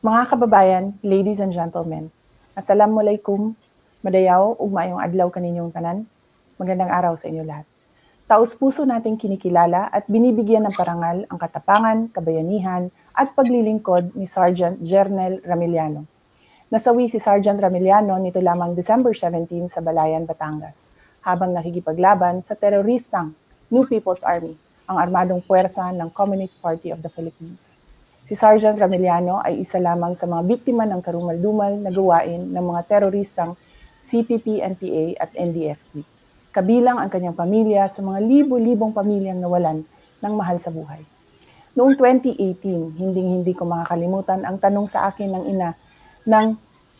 Mga kababayan, ladies and gentlemen, Assalamualaikum, madayaw, ug maayong adlaw kaninyong tanan. Magandang araw sa inyo lahat. Taos-puso nating kinikilala at binibigyan ng parangal ang katapangan, kabayanihan at paglilingkod ni Sergeant Jernel Ramiliano. Nasawi si Sergeant Ramiliano nito lamang December 17 sa Balayan, Batangas, habang nakikipaglaban sa teroristang New People's Army, ang armadong puwersa ng Communist Party of the Philippines. Si Sergeant Ramiliano ay isa lamang sa mga biktima ng karumal-dumal na gawain ng mga teroristang CPP, NPA at NDFP. Kabilang ang kanyang pamilya sa mga libo-libong pamilyang nawalan ng mahal sa buhay. Noong 2018, hinding-hindi ko makakalimutan ang tanong sa akin ng ina ng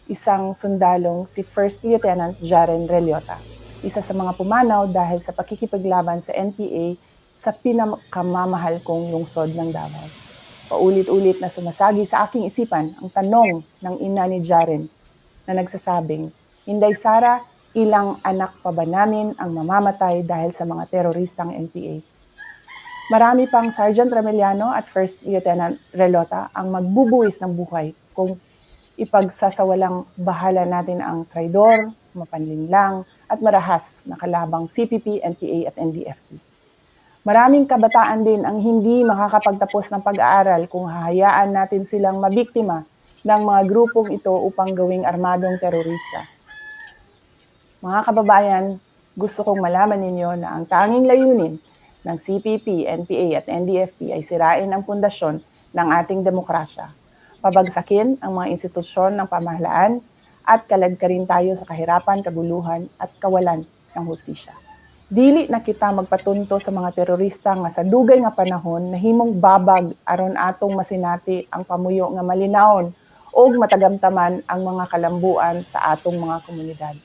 isang sundalong si First Lieutenant Jaren Relliota, isa sa mga pumanaw dahil sa pakikipaglaban sa NPA sa pinakamamahal kong lungsod ng Davao. Paulit-ulit na sumasagi sa aking isipan ang tanong ng ina ni Jaren na nagsasabing, "Inday Sara, ilang anak pa ba namin ang mamamatay dahil sa mga teroristang NPA?" Marami pang Sergeant Ramiliano at First Lieutenant Relota ang magbubuwis ng buhay kung ipagsasawalang bahala natin ang traidor, mapanlinlang at marahas na kalabang CPP, NPA at NDFP. Maraming kabataan din ang hindi makakapagtapos ng pag-aaral kung hahayaan natin silang mabiktima ng mga grupong ito upang gawing armadong terorista. Mga kababayan, gusto kong malaman ninyo na ang tanging layunin ng CPP, NPA at NDFP ay sirain ang pundasyon ng ating demokrasya, pabagsakin ang mga institusyon ng pamahalaan at kaladkarin tayo sa kahirapan, kaguluhan at kawalan ng hustisya. Dili na kita magpatunto sa mga terorista nga sa dugay nga panahon nahimong babag aron atong masinati ang pamuyo nga malinawon ug matagamtaman ang mga kalambuan sa atong mga komunidad.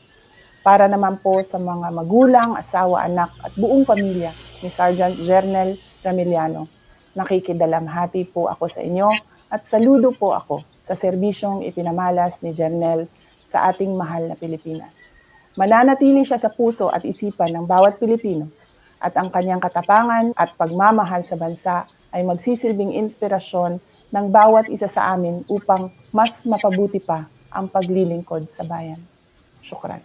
Para naman po sa mga magulang, asawa, anak at buong pamilya ni Sergeant Jernel Ramiliano, nakikidalamhati po ako sa inyo at saludo po ako sa serbisyong ipinamalas ni Jernel sa ating mahal na Pilipinas. Mananatili siya sa puso at isipan ng bawat Pilipino at ang kanyang katapangan at pagmamahal sa bansa ay magsisilbing inspirasyon ng bawat isa sa amin upang mas mapabuti pa ang paglilingkod sa bayan. Syukran.